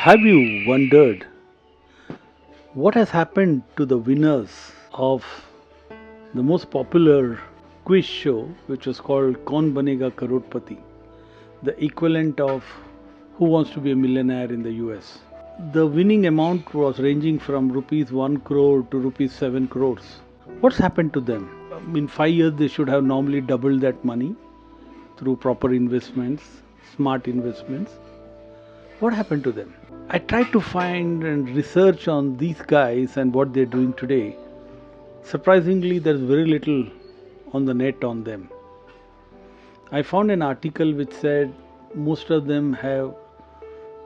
Have you wondered what has happened to the winners of the most popular quiz show, which was called Kaun Banega Crorepati, the equivalent of Who Wants to Be a Millionaire in the US? The winning amount was ranging from rupees 1 crore to rupees 7 crores. What's happened to them? In 5 years, they should have normally doubled that money through proper investments, smart investments. What happened to them? I tried to find and research on these guys and what they're doing today. Surprisingly, there's very little on the net on them. I found an article which said most of them have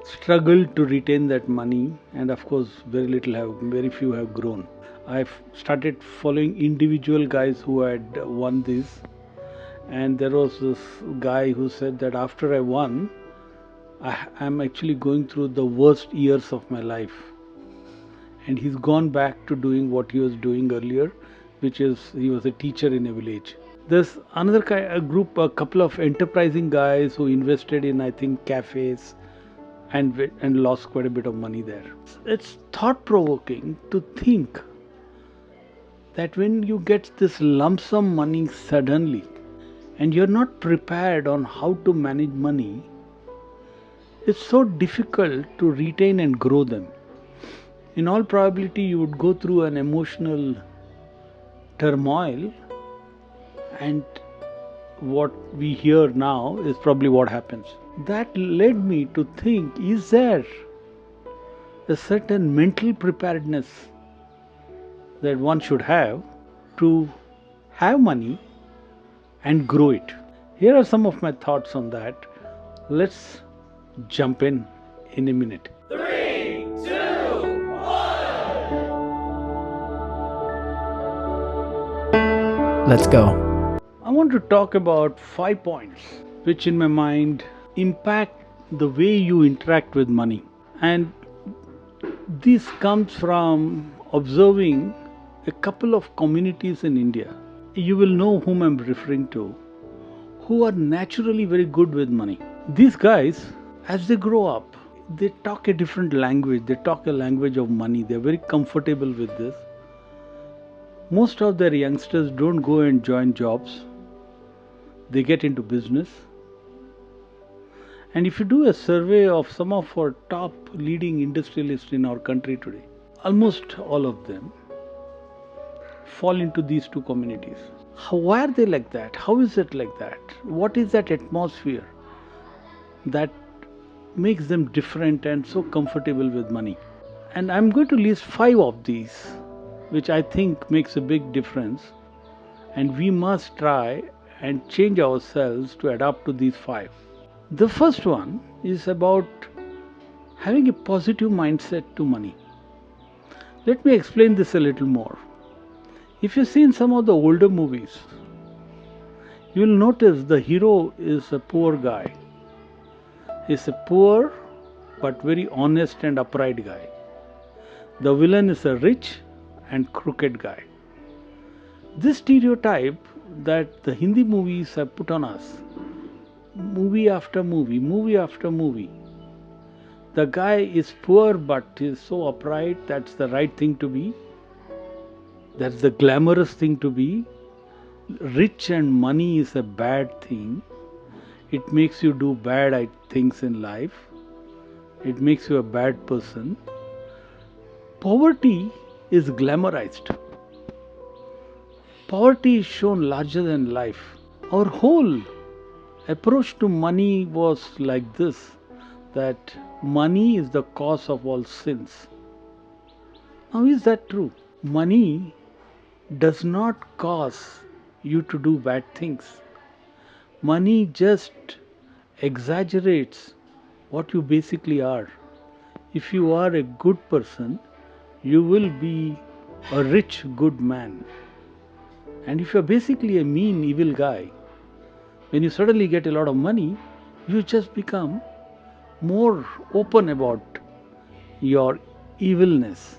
struggled to retain that money, and of course, very few have grown. I've started following individual guys who had won this, and there was this guy who said that after I won, I'm actually going through the worst years of my life. And he's gone back to doing what he was doing earlier, which is he was a teacher in a village. There's another a couple of enterprising guys who invested in, I think, cafes and lost quite a bit of money there. It's thought provoking to think that when you get this lump sum money suddenly and you're not prepared on how to manage money, it's so difficult to retain and grow them. In all probability, you would go through an emotional turmoil, and what we hear now is probably what happens. That led me to think, is there a certain mental preparedness that one should have to have money and grow it? Here are some of my thoughts on that. Let's jump in a minute. 3, 2, 1. Let's go. I want to talk about 5 points which, in my mind, impact the way you interact with money. And this comes from observing a couple of communities in India. You will know whom I'm referring to, who are naturally very good with money. These guys, as they grow up, they talk a different language. They talk a language of money. They're very comfortable with this. Most of their youngsters don't go and join jobs. They get into business. And if you do a survey of some of our top leading industrialists in our country today, almost all of them fall into these two communities. Why are they like that? How is it like that? What is that atmosphere that makes them different and so comfortable with money? And I'm going to list 5 of these, which I think makes a big difference, and we must try and change ourselves to adapt to these 5. The first one is about having a positive mindset to money. Let me explain this a little more. If you've seen some of the older movies, you will notice the hero is a poor guy. He's a poor but very honest and upright guy. The villain is a rich and crooked guy. This stereotype that the Hindi movies have put on us, movie after movie, the guy is poor but is so upright, that's the right thing to be. That's the glamorous thing to be. Rich and money is a bad thing. It makes you do bad things in life. It makes you a bad person. Poverty is glamorized. Poverty is shown larger than life. Our whole approach to money was like this, that money is the cause of all sins. Now, is that true? Money does not cause you to do bad things. Money just exaggerates what you basically are. If you are a good person, you will be a rich, good man. And if you're basically a mean, evil guy, when you suddenly get a lot of money, you just become more open about your evilness.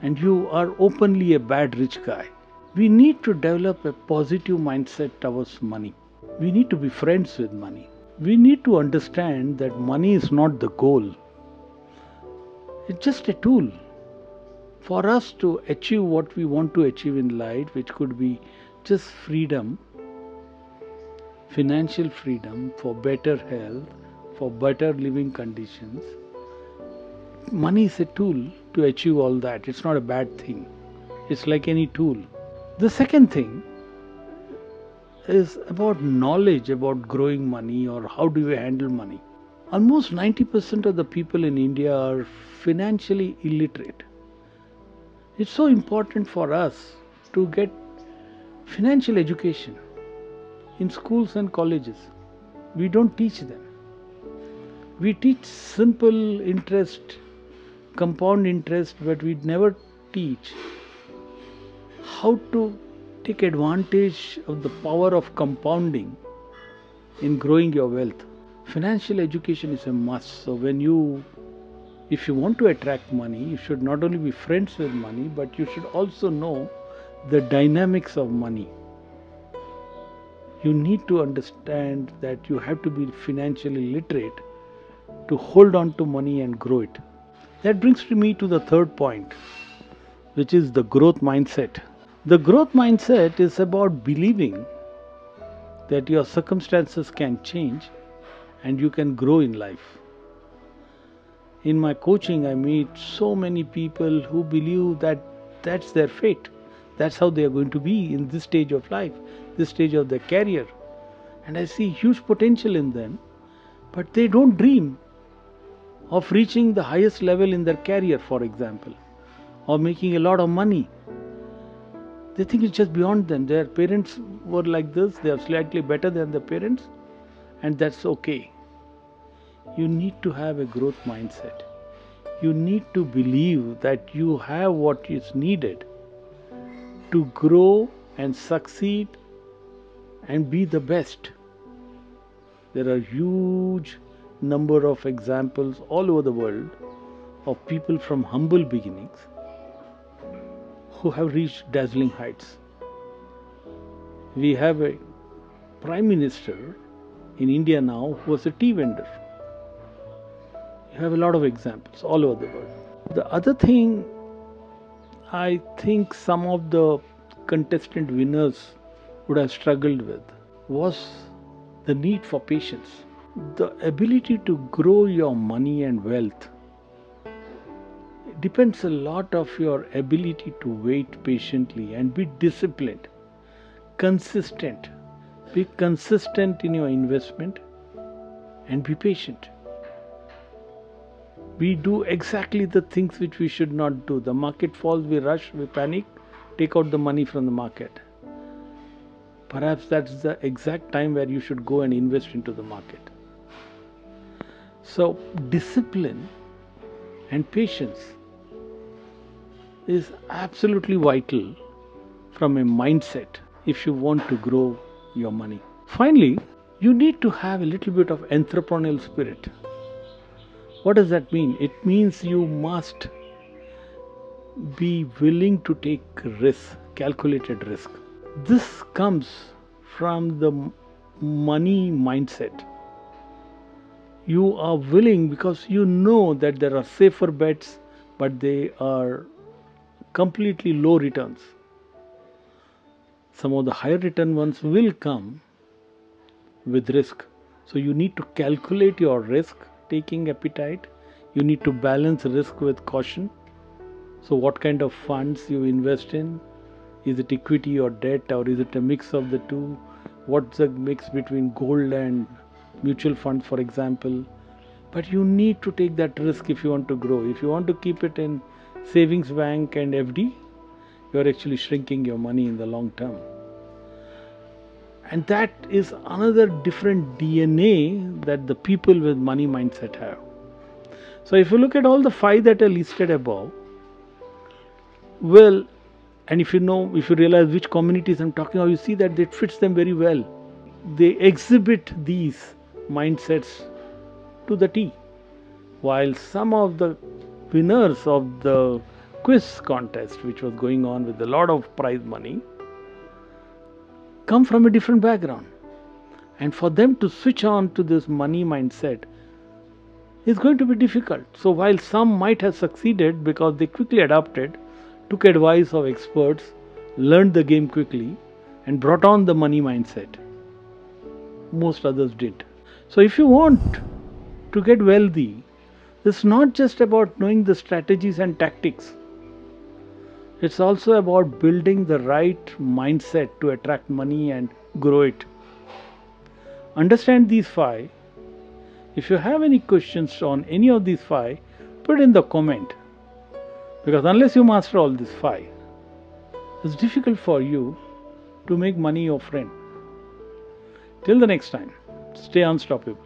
And you are openly a bad rich guy. We need to develop a positive mindset towards money. We need to be friends with money. We need to understand that money is not the goal. It's just a tool for us to achieve what we want to achieve in life, which could be just freedom, financial freedom, for better health, for better living conditions. Money is a tool to achieve all that. It's not a bad thing. It's like any tool. The second thing is about knowledge about growing money, or how do you handle money. Almost 90% of the people in India are financially illiterate. It's so important for us to get financial education in schools and colleges. We don't teach them. We teach simple interest, compound interest, but we never teach how to take advantage of the power of compounding in growing your wealth. Financial education is a must. So if you want to attract money, you should not only be friends with money, but you should also know the dynamics of money. You need to understand that you have to be financially literate to hold on to money and grow it. That brings me to the third point, which is the growth mindset. The growth mindset is about believing that your circumstances can change and you can grow in life. In my coaching, I meet so many people who believe that that's their fate. That's how they are going to be in this stage of life, this stage of their career. And I see huge potential in them, but they don't dream of reaching the highest level in their career, for example, or making a lot of money. They think it's just beyond them. Their parents were like this, they are slightly better than their parents, and that's okay. You need to have a growth mindset. You need to believe that you have what is needed to grow and succeed and be the best. There are huge number of examples all over the world of people from humble beginnings who have reached dazzling heights. We have a prime minister in India now who was a tea vendor. You have a lot of examples all over the world. The other thing I think some of the contestant winners would have struggled with was the need for patience. The ability to grow your money and wealth depends a lot of your ability to wait patiently and be disciplined, consistent. Be consistent in your investment and be patient. We do exactly the things which we should not do. The market falls, we rush, we panic, take out the money from the market. Perhaps that's the exact time where you should go and invest into the market. So, discipline and patience is absolutely vital from a mindset if you want to grow your money. Finally, you need to have a little bit of entrepreneurial spirit. What does that mean? It means you must be willing to take risk, calculated risk. This comes from the money mindset. You are willing because you know that there are safer bets, but they are completely low returns. Some of the higher return ones will come with risk. So you need to calculate your risk taking appetite. You need to balance risk with caution. So what kind of funds you invest in? Is it equity or debt, or is it a mix of the two? What's the mix between gold and mutual funds, for example? But you need to take that risk if you want to grow. If you want to keep it in savings bank and FD, you're actually shrinking your money in the long term. And that is another different DNA that the people with money mindset have. So if you look at all the 5 that are listed above, well, and if you realize which communities I'm talking about, you see that it fits them very well. They exhibit these mindsets to the T. While some of the winners of the quiz contest, which was going on with a lot of prize money, come from a different background. And for them to switch on to this money mindset is going to be difficult. So, while some might have succeeded because they quickly adapted, took advice of experts, learned the game quickly, and brought on the money mindset, most others did. So, if you want to get wealthy, it's not just about knowing the strategies and tactics, it's also about building the right mindset to attract money and grow it. Understand these five. If you have any questions on any of these five, put it in the comment. Because unless you master all these five, it's difficult for you to make money your friend. Till the next time, stay unstoppable.